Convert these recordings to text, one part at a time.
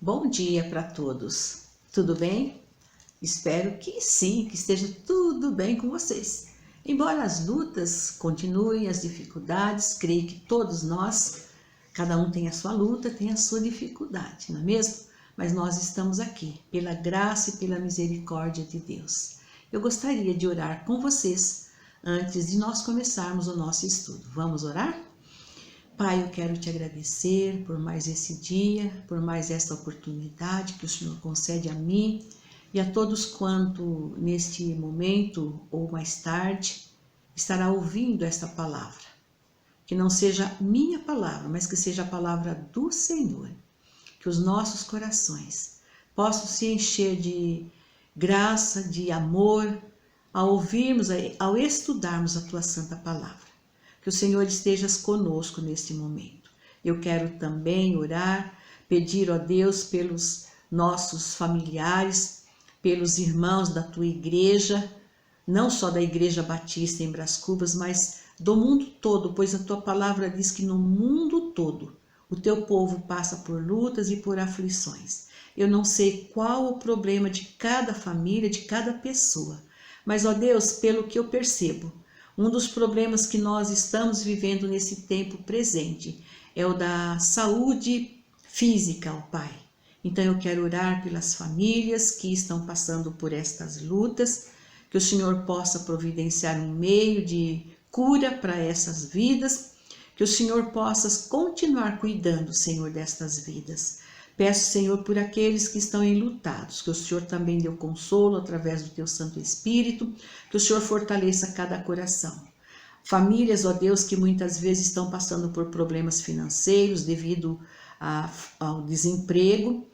Bom dia para todos. Tudo bem? Espero que sim, que esteja tudo bem com vocês. Embora as lutas continuem, as dificuldades, creio que todos nós, cada um tem a sua luta, tem a sua dificuldade, não é mesmo? Mas nós estamos aqui, pela graça e pela misericórdia de Deus. Eu gostaria de orar com vocês antes de nós começarmos o nosso estudo. Vamos orar? Pai, eu quero te agradecer por mais esse dia, por mais esta oportunidade que o Senhor concede a mim e a todos quanto neste momento ou mais tarde estará ouvindo esta palavra. Que não seja minha palavra, mas que seja a palavra do Senhor. Que os nossos corações possam se encher de graça, de amor, ao ouvirmos, ao estudarmos a tua santa palavra. Que o Senhor esteja conosco neste momento. Eu quero também orar, pedir a Deus pelos nossos familiares, pelos irmãos da tua igreja, não só da Igreja Batista em Brás Cubas, mas do mundo todo, pois a tua palavra diz que no mundo todo o teu povo passa por lutas e por aflições. Eu não sei qual o problema de cada família, de cada pessoa, mas, ó Deus, pelo que eu percebo, um dos problemas que nós estamos vivendo nesse tempo presente é o da saúde física, ó Pai. Então eu quero orar pelas famílias que estão passando por estas lutas, que o Senhor possa providenciar um meio de cura para essas vidas, que o Senhor possa continuar cuidando, Senhor, destas vidas. Peço, Senhor, por aqueles que estão enlutados, que o Senhor também dê o consolo através do Teu Santo Espírito, que o Senhor fortaleça cada coração. Famílias, ó Deus, que muitas vezes estão passando por problemas financeiros devido ao desemprego,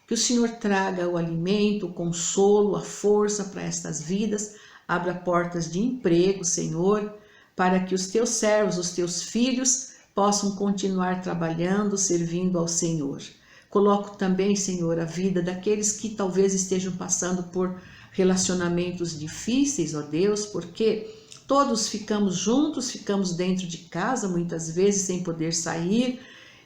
que o Senhor traga o alimento, o consolo, a força para estas vidas, abra portas de emprego, Senhor, para que os Teus servos, os Teus filhos, possam continuar trabalhando, servindo ao Senhor. Coloco também, Senhor, a vida daqueles que talvez estejam passando por relacionamentos difíceis, ó Deus, porque todos ficamos juntos, ficamos dentro de casa, muitas vezes sem poder sair.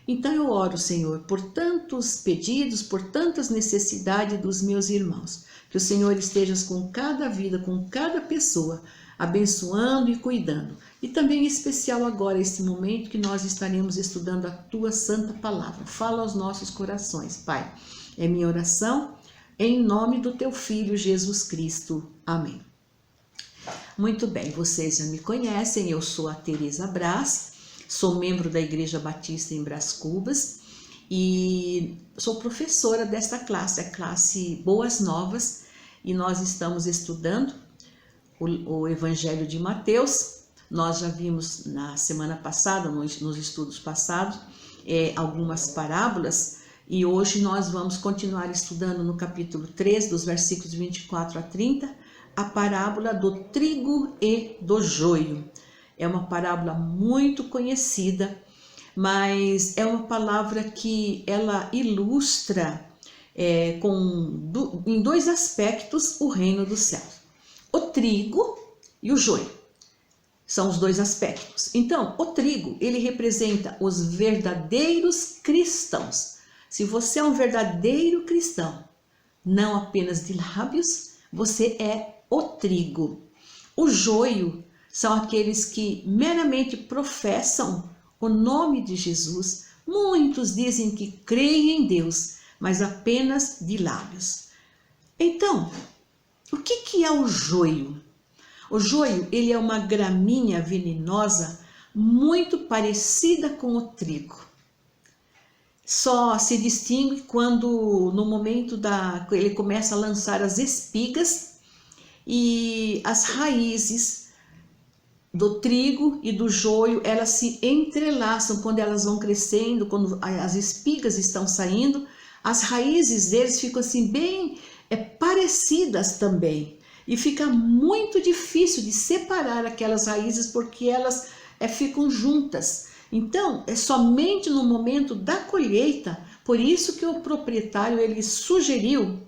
Então eu oro, Senhor, por tantos pedidos, por tantas necessidades dos meus irmãos, que o Senhor esteja com cada vida, com cada pessoa, abençoando e cuidando. E também em especial agora, esse momento que nós estaremos estudando a Tua Santa Palavra. Fala aos nossos corações, Pai. É minha oração, em nome do Teu Filho Jesus Cristo. Amém. Muito bem, vocês já me conhecem, eu sou a Tereza Brás, sou membro da Igreja Batista em Brás Cubas e sou professora desta classe, a classe Boas Novas, e nós estamos estudando o Evangelho de Mateus. Nós já vimos na semana passada, nos estudos passados, algumas parábolas, e hoje nós vamos continuar estudando no capítulo 3, dos versículos 24 a 30, a parábola do trigo e do joio. É uma parábola muito conhecida, mas é uma palavra que ela ilustra em dois aspectos o reino dos céus. O trigo e o joio são os dois aspectos. Então, o trigo, ele representa os verdadeiros cristãos. Se você é um verdadeiro cristão, não apenas de lábios, você é o trigo. O joio são aqueles que meramente professam o nome de Jesus. Muitos dizem que creem em Deus, mas apenas de lábios. Então, o que é o joio? O joio, ele é uma gramínea venenosa muito parecida com o trigo. Só se distingue quando, no momento ele começa a lançar as espigas e as raízes do trigo e do joio, elas se entrelaçam quando elas vão crescendo, quando as espigas estão saindo, as raízes deles ficam assim bem parecidas também. E fica muito difícil de separar aquelas raízes porque elas ficam juntas. Então, é somente no momento da colheita, por isso que o proprietário ele sugeriu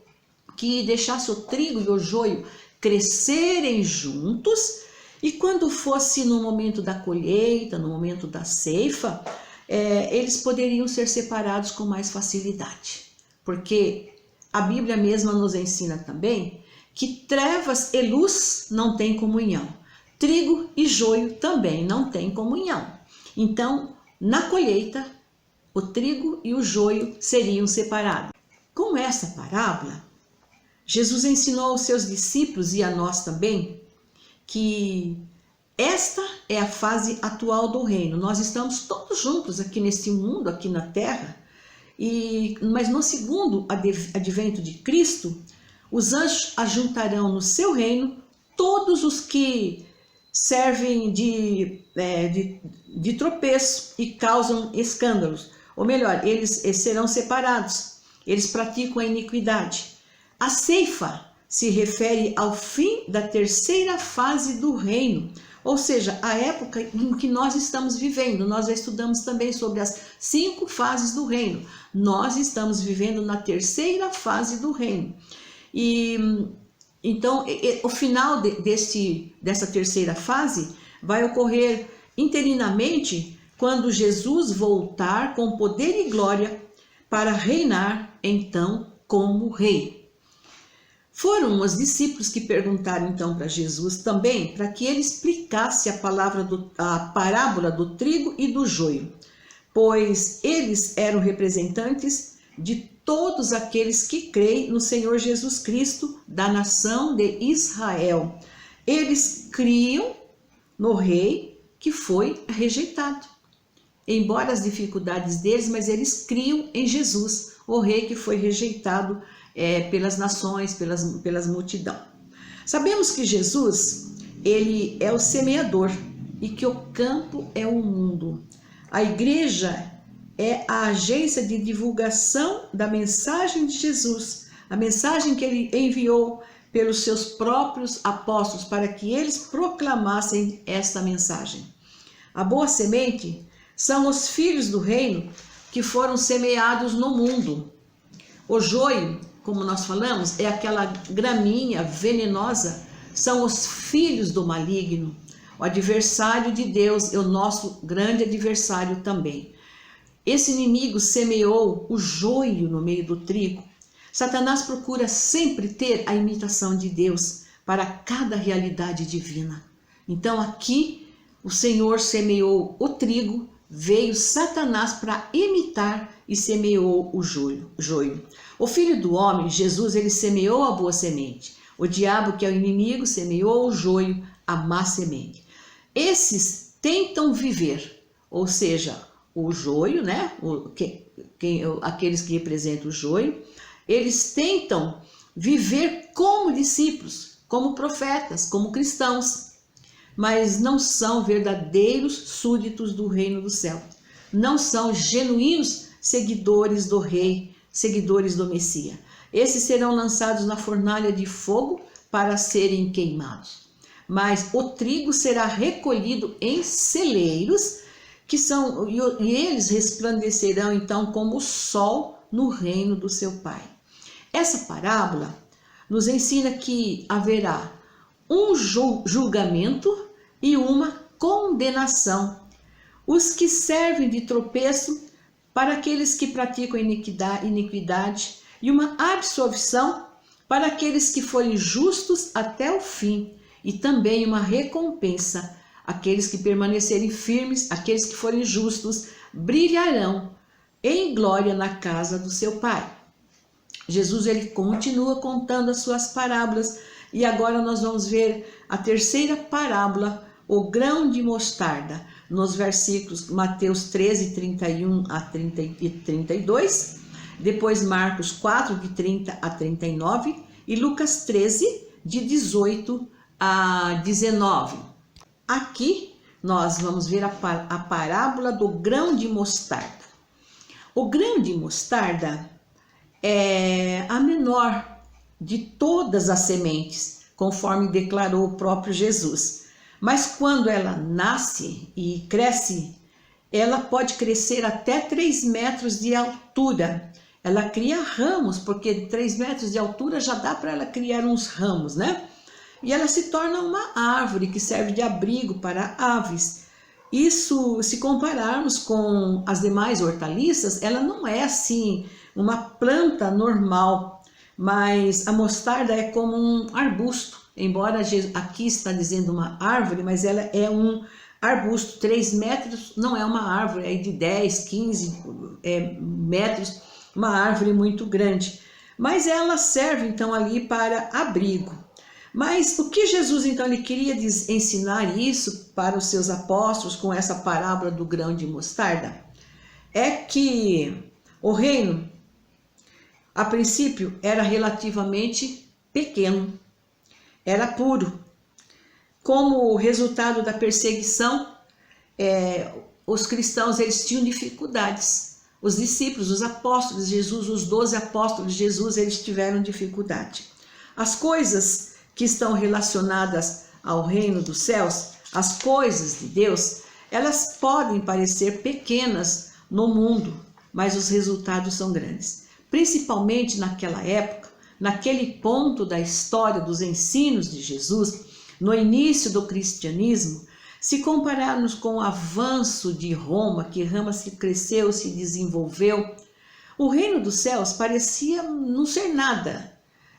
que deixasse o trigo e o joio crescerem juntos, e quando fosse no momento da colheita, no momento da ceifa, eles poderiam ser separados com mais facilidade. porque a Bíblia mesma nos ensina também que trevas e luz não têm comunhão. Trigo e joio também não têm comunhão. Então, na colheita, o trigo e o joio seriam separados. Com essa parábola, Jesus ensinou aos seus discípulos e a nós também que esta é a fase atual do reino. Nós estamos todos juntos aqui nesse mundo, aqui na terra, mas no segundo advento de Cristo, os anjos ajuntarão no seu reino todos os que servem de tropeço e causam escândalos. Ou melhor, eles serão separados, eles praticam a iniquidade. A ceifa se refere ao fim da terceira fase do reino, ou seja, a época em que nós estamos vivendo. Nós já estudamos também sobre as 5 fases do reino. Nós estamos vivendo na terceira fase do reino. E então, o final dessa terceira fase vai ocorrer interinamente quando Jesus voltar com poder e glória para reinar, então, como rei. Foram os discípulos que perguntaram então para Jesus também, para que ele explicasse a parábola do trigo e do joio, pois eles eram representantes de todos aqueles que creem no Senhor Jesus Cristo, da nação de Israel. Eles criam no rei que foi rejeitado. Embora as dificuldades deles, mas eles criam em Jesus, o rei que foi rejeitado pelas nações, pelas multidão. Sabemos que Jesus, ele é o semeador e que o campo é o mundo. A igreja é a agência de divulgação da mensagem de Jesus, a mensagem que ele enviou pelos seus próprios apóstolos para que eles proclamassem esta mensagem. A boa semente são os filhos do reino que foram semeados no mundo. O joio, como nós falamos, é aquela graminha venenosa, são os filhos do maligno. O adversário de Deus é o nosso grande adversário também. Esse inimigo semeou o joio no meio do trigo. Satanás procura sempre ter a imitação de Deus para cada realidade divina. Então aqui o Senhor semeou o trigo, veio Satanás para imitar e semeou o joio. O Filho do Homem, Jesus, ele semeou a boa semente. O diabo, que é o inimigo, semeou o joio, a má semente. Esses tentam viver, ou seja, o joio, né? Aqueles que representam o joio, eles tentam viver como discípulos, como profetas, como cristãos, mas não são verdadeiros súditos do reino do céu. Não são genuínos seguidores do rei, seguidores do Messias. Esses serão lançados na fornalha de fogo para serem queimados. Mas o trigo será recolhido em celeiros, e eles resplandecerão então como o sol no reino do seu Pai. Essa parábola nos ensina que haverá um julgamento e uma condenação. Os que servem de tropeço para aqueles que praticam iniquidade e uma absolvição para aqueles que forem justos até o fim, e também uma recompensa. Aqueles que permanecerem firmes, aqueles que forem justos, brilharão em glória na casa do seu Pai. Jesus, ele continua contando as suas parábolas, e agora nós vamos ver a terceira parábola, o grão de mostarda, nos versículos Mateus 13, 31 a 32, depois Marcos 4, de 30 a 39, e Lucas 13, de 18 a 19. Aqui nós vamos ver a parábola do grão de mostarda. O grão de mostarda é a menor de todas as sementes, conforme declarou o próprio Jesus. Mas quando ela nasce e cresce, ela pode crescer até 3 metros de altura. Ela cria ramos, porque 3 metros de altura já dá para ela criar uns ramos, né? E ela se torna uma árvore que serve de abrigo para aves. Isso, se compararmos com as demais hortaliças, ela não é assim uma planta normal, mas a mostarda é como um arbusto, embora aqui está dizendo uma árvore, mas ela é um arbusto, 3 metros, não é uma árvore, é de 10, 15 metros, uma árvore muito grande. Mas ela serve então ali para abrigo. Mas o que Jesus então ele queria ensinar isso para os seus apóstolos com essa parábola do grão de mostarda? É que o reino, a princípio, era relativamente pequeno, era puro. Como resultado da perseguição, os cristãos eles tinham dificuldades. Os discípulos, os apóstolos de Jesus, os 12 apóstolos de Jesus, eles tiveram dificuldade. As coisas que estão relacionadas ao reino dos céus, as coisas de Deus, elas podem parecer pequenas no mundo, mas os resultados são grandes. Principalmente naquela época, naquele ponto da história dos ensinos de Jesus, no início do cristianismo, se compararmos com o avanço de Roma, que Roma se cresceu, se desenvolveu, o reino dos céus parecia não ser nada,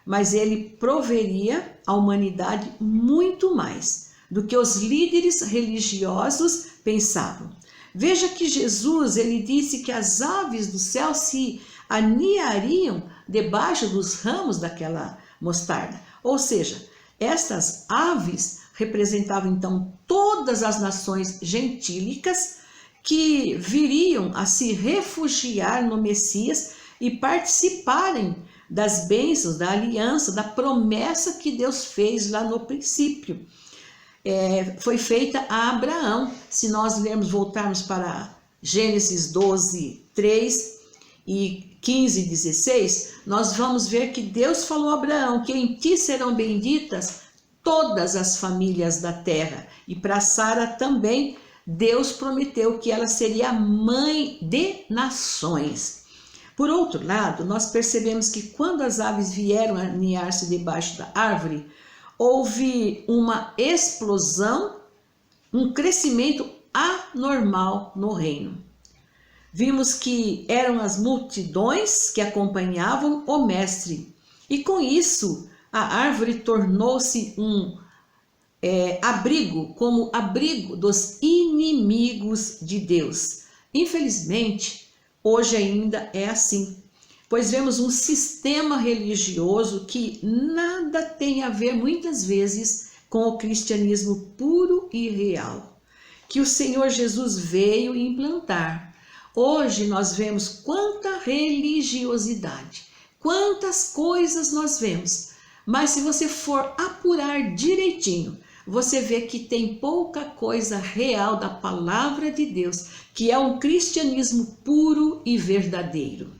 mas ele proveria à humanidade muito mais do que os líderes religiosos pensavam. Veja que Jesus ele disse que as aves do céu se aniariam debaixo dos ramos daquela mostarda. Ou seja, estas aves representavam então todas as nações gentílicas que viriam a se refugiar no Messias e participarem das bênçãos, da aliança, da promessa que Deus fez lá no princípio. Foi feita a Abraão. Se nós voltarmos para Gênesis 12, 3 e 15, 16, nós vamos ver que Deus falou a Abraão que em ti serão benditas todas as famílias da terra. E para Sara também, Deus prometeu que ela seria a mãe de nações. Por outro lado, nós percebemos que quando as aves vieram aninhar-se debaixo da árvore, houve uma explosão, um crescimento anormal no reino. Vimos que eram as multidões que acompanhavam o mestre. E com isso, a árvore tornou-se um abrigo, como abrigo dos inimigos de Deus. Infelizmente, hoje ainda é assim, pois vemos um sistema religioso que nada tem a ver muitas vezes com o cristianismo puro e real, que o Senhor Jesus veio implantar. Hoje nós vemos quanta religiosidade, quantas coisas nós vemos, mas se você for apurar direitinho, você vê que tem pouca coisa real da palavra de Deus, que é um cristianismo puro e verdadeiro.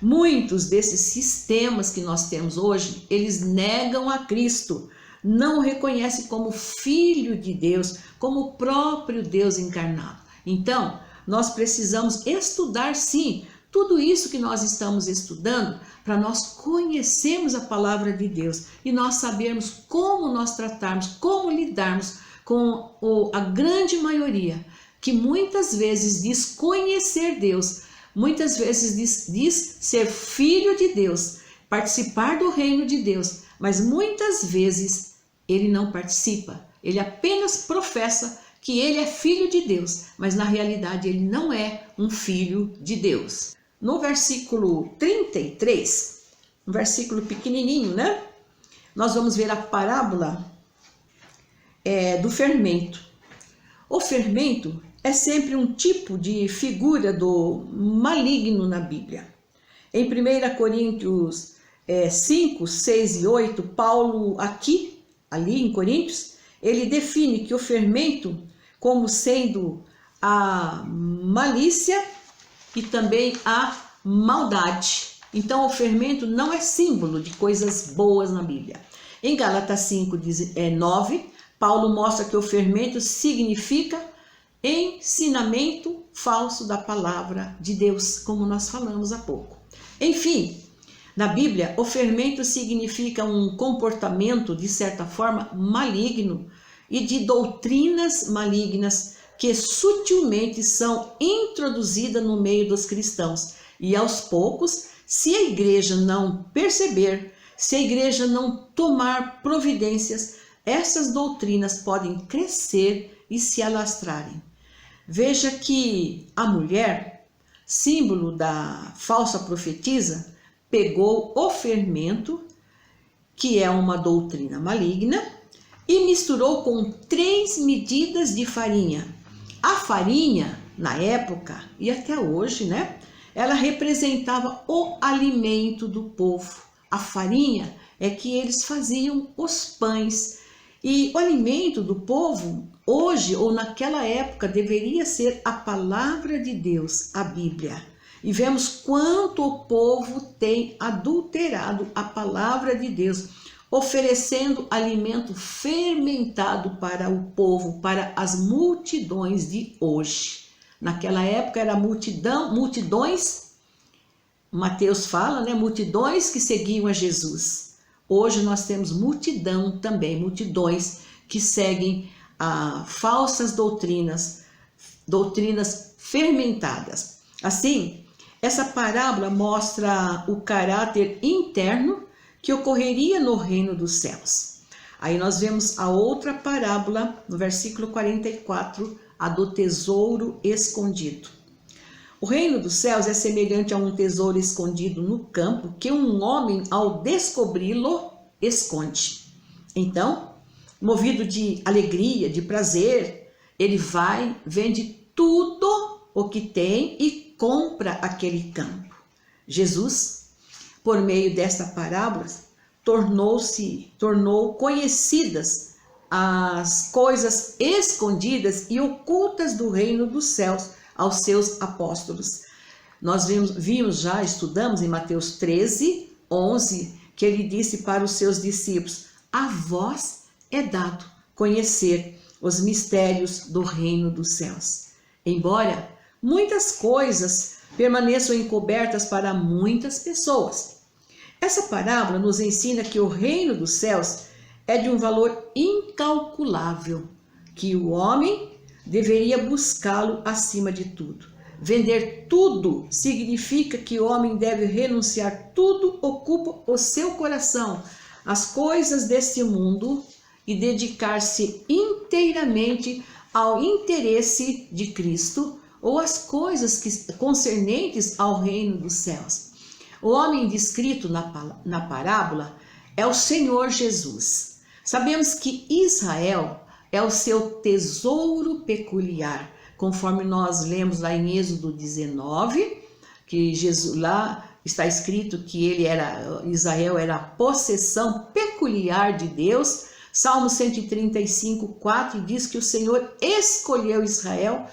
Muitos desses sistemas que nós temos hoje, eles negam a Cristo, não o reconhecem como Filho de Deus, como o próprio Deus encarnado. Então, nós precisamos estudar sim tudo isso que nós estamos estudando para nós conhecermos a palavra de Deus e nós sabermos como nós tratarmos, como lidarmos com a grande maioria que muitas vezes diz conhecer Deus, muitas vezes diz ser filho de Deus, participar do reino de Deus, mas muitas vezes ele não participa, ele apenas professa que ele é filho de Deus, mas na realidade ele não é um filho de Deus. No versículo 33, um versículo pequenininho, né? Nós vamos ver a parábola do fermento. O fermento é sempre um tipo de figura do maligno na Bíblia. Em 1 Coríntios 5, 6 e 8, Paulo ali em Coríntios, ele define que o fermento como sendo a malícia e também a maldade. Então o fermento não é símbolo de coisas boas na Bíblia. Em Gálatas 5, 9, Paulo mostra que o fermento significa ensinamento falso da palavra de Deus, como nós falamos há pouco. Enfim, na Bíblia, o fermento significa um comportamento, de certa forma, maligno e de doutrinas malignas que sutilmente são introduzidas no meio dos cristãos. E aos poucos, se a igreja não perceber, se a igreja não tomar providências, essas doutrinas podem crescer e se alastrarem. Veja que a mulher, símbolo da falsa profetisa, pegou o fermento, que é uma doutrina maligna, e misturou com 3 medidas de farinha. A farinha, na época e até hoje, né, ela representava o alimento do povo. A farinha é que eles faziam os pães. E o alimento do povo, hoje ou naquela época, deveria ser a palavra de Deus, a Bíblia. E vemos quanto o povo tem adulterado a palavra de Deus, oferecendo alimento fermentado para o povo, para as multidões de hoje. Naquela época era multidões, Mateus fala, né? Multidões que seguiam a Jesus. Hoje nós temos multidão também, multidões que seguem falsas doutrinas, doutrinas fermentadas. Assim, essa parábola mostra o caráter interno que ocorreria no reino dos céus. Aí nós vemos a outra parábola, no versículo 44, a do tesouro escondido. O reino dos céus é semelhante a um tesouro escondido no campo que um homem, ao descobri-lo, esconde. Então, movido de alegria, de prazer, ele vai, vende tudo o que tem e compra aquele campo. Jesus, por meio desta parábola, tornou conhecidas as coisas escondidas e ocultas do reino dos céus aos seus apóstolos. Nós estudamos em Mateus 13, 11, que ele disse para os seus discípulos: a vós é dado conhecer os mistérios do reino dos céus. Embora muitas coisas permaneçam encobertas para muitas pessoas, essa parábola nos ensina que o reino dos céus é de um valor incalculável, que o homem deveria buscá-lo acima de tudo. Vender tudo significa que o homem deve renunciar tudo ocupa o seu coração, as coisas deste mundo, e dedicar-se inteiramente ao interesse de Cristo ou às coisas concernentes ao reino dos céus. O homem descrito na parábola é o Senhor Jesus. Sabemos que Israel é o seu tesouro peculiar, conforme nós lemos lá em Êxodo 19, que Jesus, lá está escrito que Israel era a possessão peculiar de Deus. Salmo 135, 4 diz que o Senhor escolheu Israel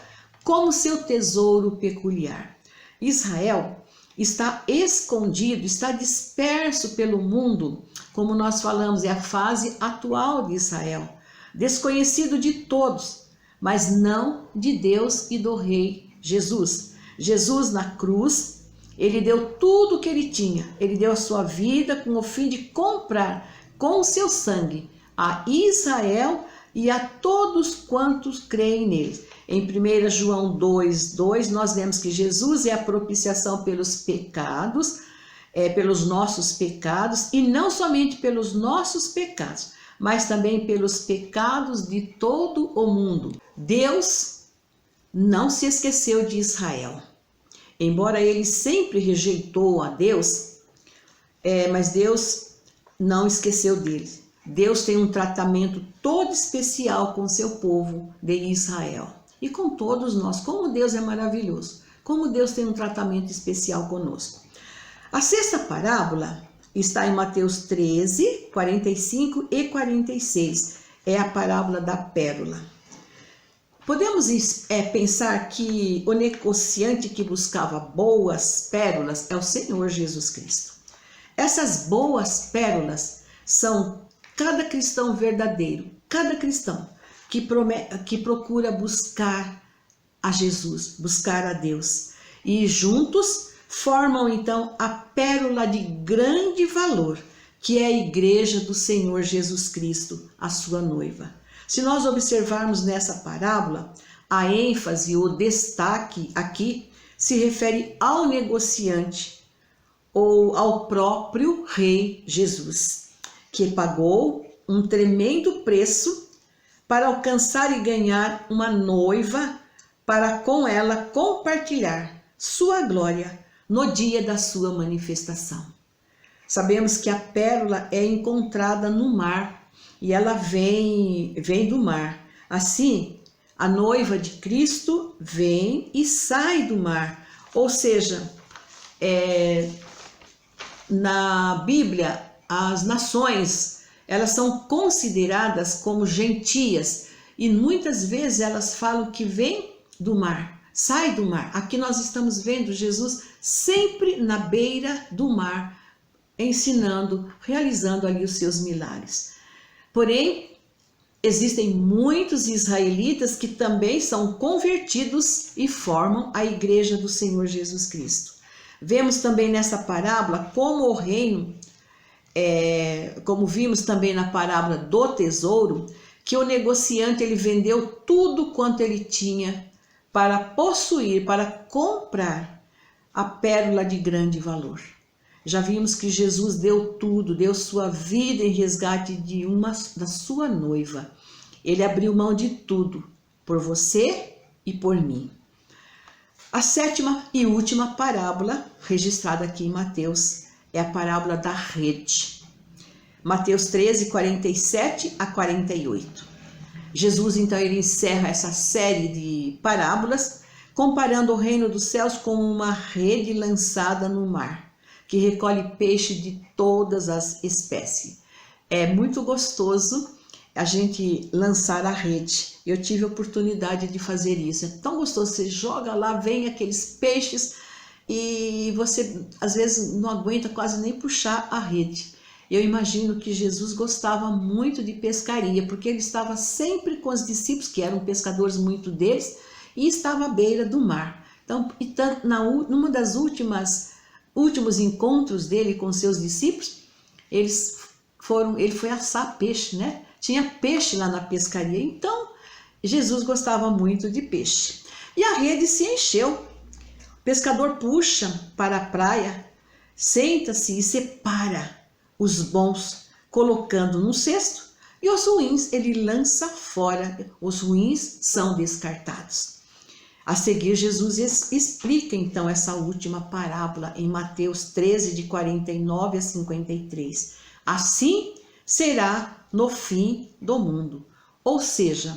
como seu tesouro peculiar. Israel está escondido, está disperso pelo mundo, como nós falamos, é a fase atual de Israel, desconhecido de todos, mas não de Deus e do Rei Jesus. Jesus na cruz, ele deu tudo o que ele tinha, ele deu a sua vida com o fim de comprar com o seu sangue a Israel e a todos quantos creem nele. Em 1 João 2:2, nós vemos que Jesus é a propiciação pelos pecados, pelos nossos pecados, e não somente pelos nossos pecados, mas também pelos pecados de todo o mundo. Deus não se esqueceu de Israel. Embora ele sempre rejeitou a Deus, mas Deus não esqueceu dele. Deus tem um tratamento todo especial com o seu povo de Israel. E com todos nós, como Deus é maravilhoso, como Deus tem um tratamento especial conosco. A sexta parábola está em Mateus 13, 45 e 46. É a parábola da pérola. Podemos pensar que o negociante que buscava boas pérolas é o Senhor Jesus Cristo. Essas boas pérolas são cada cristão verdadeiro, cada cristão que procura buscar a Jesus, buscar a Deus. E juntos formam então a pérola de grande valor, que é a igreja do Senhor Jesus Cristo, a sua noiva. Se nós observarmos nessa parábola, a ênfase, o destaque aqui se refere ao negociante ou ao próprio Rei Jesus, que pagou um tremendo preço para alcançar e ganhar uma noiva para com ela compartilhar sua glória no dia da sua manifestação. Sabemos que a pérola é encontrada no mar e ela vem do mar. Assim, a noiva de Cristo vem e sai do mar. Ou seja, na Bíblia, as nações, elas são consideradas como gentias e muitas vezes elas falam que vem do mar, sai do mar. Aqui nós estamos vendo Jesus sempre na beira do mar, ensinando, realizando ali os seus milagres. Porém, existem muitos israelitas que também são convertidos e formam a igreja do Senhor Jesus Cristo. Vemos também nessa parábola como o reino, como vimos também na parábola do tesouro, que o negociante ele vendeu tudo quanto ele tinha para possuir, para comprar a pérola de grande valor. Já vimos que Jesus deu tudo, deu sua vida em resgate da sua noiva. Ele abriu mão de tudo por você e por mim. A sétima e última parábola registrada aqui em Mateus é a parábola da rede. Mateus 13, 47 a 48. Jesus, então, ele encerra essa série de parábolas comparando o reino dos céus com uma rede lançada no mar, que recolhe peixe de todas as espécies. É muito gostoso a gente lançar a rede. Eu tive a oportunidade de fazer isso. É tão gostoso, você joga lá, vem aqueles peixes e você às vezes não aguenta quase nem puxar a rede. Eu imagino que Jesus gostava muito de pescaria, porque ele estava sempre com os discípulos, que eram pescadores, muito deles, e estava à beira do mar. Então, numa das últimos encontros dele com seus discípulos, ele foi assar peixe, né? Tinha peixe lá na pescaria, então Jesus gostava muito de peixe. E a rede se encheu. O pescador puxa para a praia, senta-se e separa os bons, colocando no cesto, e os ruins ele lança fora. Os ruins são descartados. A seguir, Jesus explica então essa última parábola em Mateus 13, de 49 a 53. Assim será no fim do mundo. Ou seja,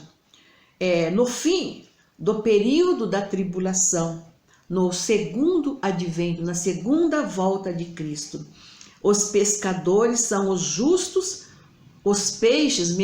no fim do período da tribulação, no segundo advento, na segunda volta de Cristo, os pescadores são os justos, os peixes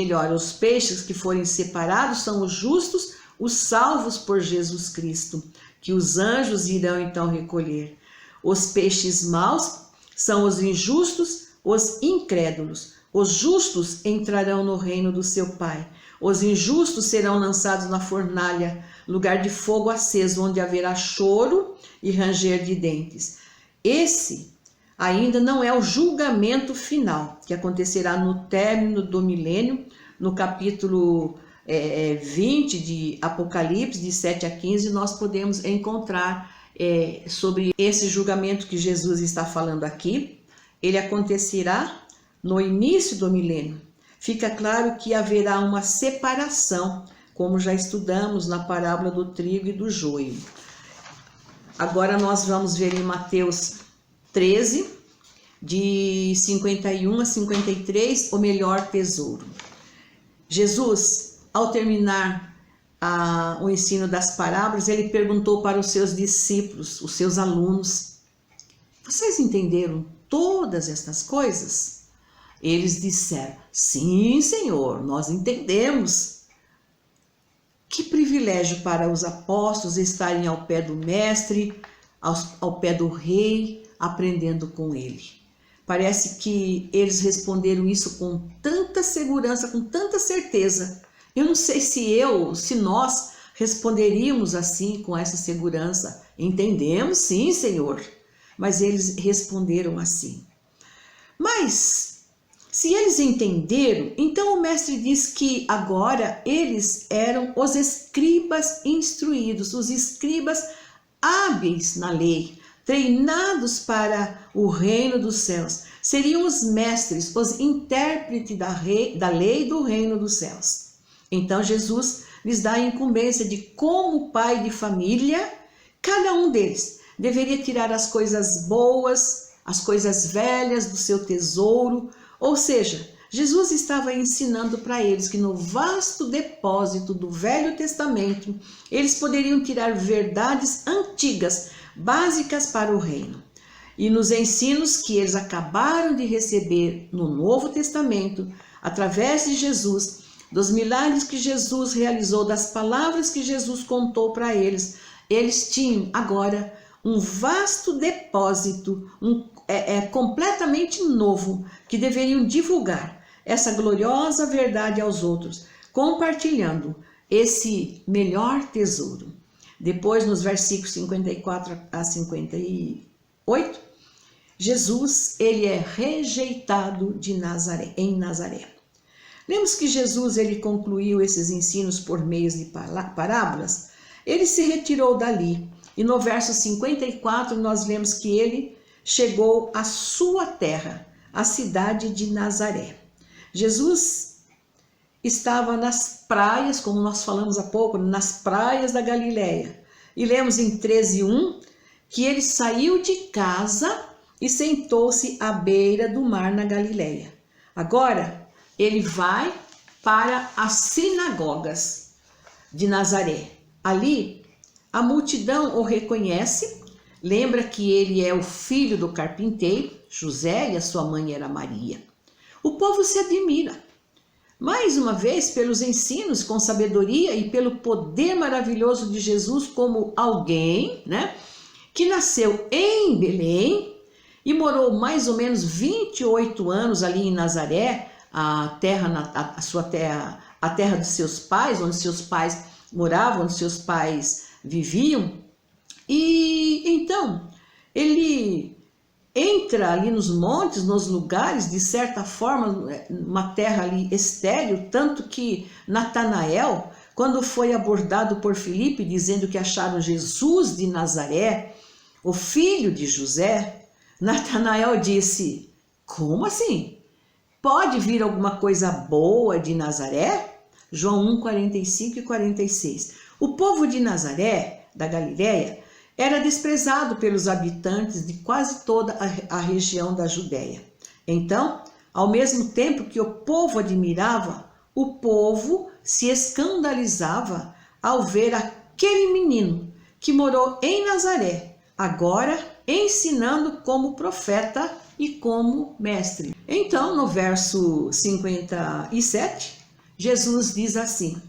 que forem separados são os justos, os salvos por Jesus Cristo, que os anjos irão então recolher. Os peixes maus são os injustos, os incrédulos. Os justos entrarão no reino do seu Pai. Os injustos serão lançados na fornalha, lugar de fogo aceso, onde haverá choro e ranger de dentes. Esse ainda não é o julgamento final, que acontecerá no término do milênio, no capítulo 20 de Apocalipse, de 7 a 15, nós podemos encontrar sobre esse julgamento que Jesus está falando aqui. Ele acontecerá no início do milênio. Fica claro que haverá uma separação, como já estudamos na parábola do trigo e do joio. Agora nós vamos ver em Mateus 13, de 51 a 53, o melhor tesouro. Jesus, ao terminar o ensino das parábolas, ele perguntou para os seus discípulos, os seus alunos: vocês entenderam todas estas coisas? Eles disseram: sim, Senhor, nós entendemos. Que privilégio para os apóstolos estarem ao pé do mestre, ao pé do rei, aprendendo com ele. Parece que eles responderam isso com tanta segurança, com tanta certeza. Eu não sei se nós responderíamos assim, com essa segurança. Entendemos, sim, Senhor. Mas eles responderam assim. Mas, se eles entenderam, então o mestre diz que agora eles eram os escribas instruídos, os escribas hábeis na lei, treinados para o reino dos céus. Seriam os mestres, os intérpretes da lei do reino dos céus. Então Jesus lhes dá a incumbência de, como pai de família, cada um deles deveria tirar as coisas boas, as coisas velhas do seu tesouro. Ou seja, Jesus estava ensinando para eles que no vasto depósito do Velho Testamento, eles poderiam tirar verdades antigas, básicas para o reino. E nos ensinos que eles acabaram de receber no Novo Testamento, através de Jesus, dos milagres que Jesus realizou, das palavras que Jesus contou para eles, eles tinham agora um vasto depósito, completamente novo, que deveriam divulgar essa gloriosa verdade aos outros, compartilhando esse melhor tesouro. Depois, nos versículos 54 a 58, Jesus, ele é rejeitado em Nazaré. Lemos que Jesus, ele concluiu esses ensinos por meio de parábolas. Ele se retirou dali. E no verso 54 nós lemos que ele chegou à sua terra, a cidade de Nazaré. Jesus estava nas praias, como nós falamos há pouco, nas praias da Galileia. E lemos em 13:1 que ele saiu de casa e sentou-se à beira do mar na Galileia. Agora, ele vai para as sinagogas de Nazaré. Ali, a multidão o reconhece, lembra que ele é o filho do carpinteiro, José, e a sua mãe era Maria. O povo se admira, mais uma vez, pelos ensinos com sabedoria e pelo poder maravilhoso de Jesus como alguém, que nasceu em Belém e morou mais ou menos 28 anos ali em Nazaré, a terra dos seus pais, onde seus pais moravam, onde seus pais viviam. E então ele entra ali nos montes, nos lugares, de certa forma, uma terra ali estéril, tanto que Natanael, quando foi abordado por Filipe, dizendo que acharam Jesus de Nazaré, o filho de José, Natanael disse: como assim? Pode vir alguma coisa boa de Nazaré? João 1, 45 e 46. O povo de Nazaré, da Galileia, era desprezado pelos habitantes de quase toda a região da Judéia. Então, ao mesmo tempo que o povo admirava, o povo se escandalizava ao ver aquele menino que morou em Nazaré, agora ensinando como profeta e como mestre. Então, no verso 57, Jesus diz assim: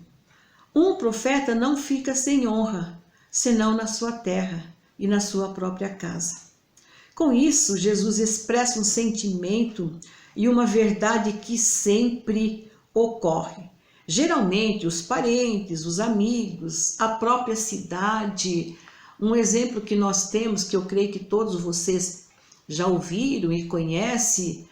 um profeta não fica sem honra, senão na sua terra e na sua própria casa. Com isso, Jesus expressa um sentimento e uma verdade que sempre ocorre. Geralmente, os parentes, os amigos, a própria cidade. Um exemplo que nós temos, que eu creio que todos vocês já ouviram e conhecem,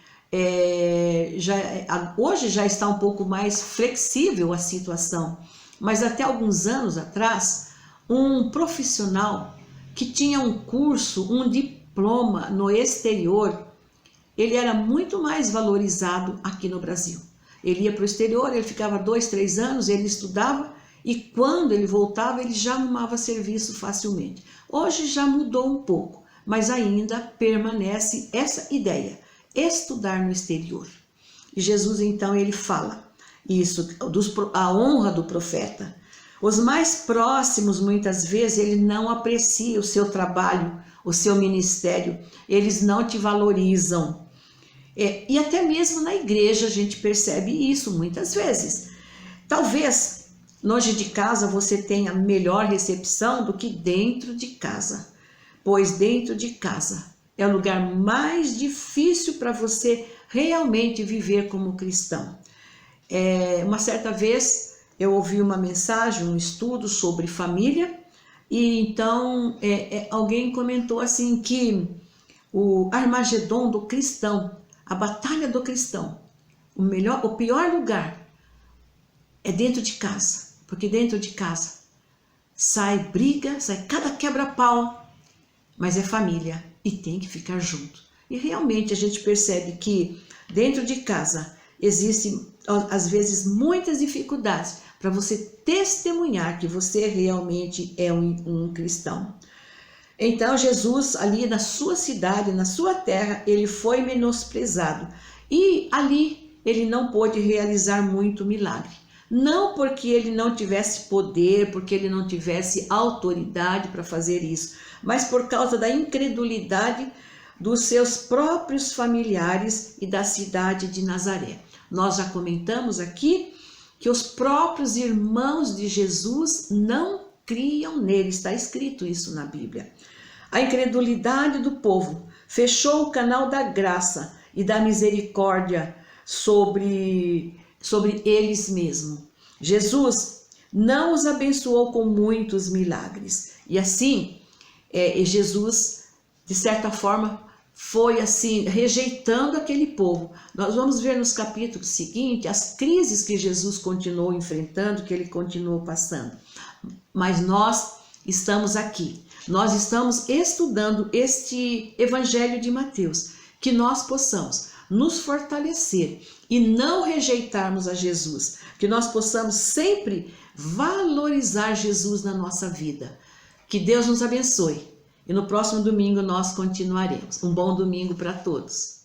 hoje já está um pouco mais flexível a situação, mas até alguns anos atrás, um profissional que tinha um curso, um diploma no exterior, ele era muito mais valorizado aqui no Brasil. Ele ia para o exterior, ele ficava 2, 3 anos, ele estudava, e quando ele voltava, ele já arrumava serviço facilmente. Hoje já mudou um pouco, mas ainda permanece essa ideia, estudar no exterior. E Jesus, então, ele fala isso, a honra do profeta. Os mais próximos, muitas vezes, ele não aprecia o seu trabalho, o seu ministério, eles não te valorizam. E até mesmo na igreja a gente percebe isso muitas vezes. Talvez longe de casa você tenha melhor recepção do que dentro de casa, pois dentro de casa é o lugar mais difícil para você realmente viver como cristão. Uma certa vez eu ouvi uma mensagem, um estudo sobre família, e então alguém comentou assim que o Armagedon do cristão, a batalha do cristão, o pior lugar é dentro de casa, porque dentro de casa sai briga, sai cada quebra-pau, mas é família e tem que ficar junto. E realmente a gente percebe que dentro de casa existem, às vezes, muitas dificuldades para você testemunhar que você realmente é um cristão. Então Jesus ali na sua cidade, na sua terra, ele foi menosprezado. E ali ele não pôde realizar muito milagre. Não porque ele não tivesse poder, porque ele não tivesse autoridade para fazer isso, mas por causa da incredulidade dos seus próprios familiares e da cidade de Nazaré. Nós já comentamos aqui que os próprios irmãos de Jesus não criam nele, está escrito isso na Bíblia. A incredulidade do povo fechou o canal da graça e da misericórdia sobre eles mesmos. Jesus não os abençoou com muitos milagres. E assim, Jesus, de certa forma, foi assim, rejeitando aquele povo. Nós vamos ver nos capítulos seguintes as crises que Jesus continuou enfrentando, que ele continuou passando. Mas nós estamos aqui. Nós estamos estudando este Evangelho de Mateus, que nós possamos nos fortalecer e não rejeitarmos a Jesus, que nós possamos sempre valorizar Jesus na nossa vida. Que Deus nos abençoe e no próximo domingo nós continuaremos. Um bom domingo para todos.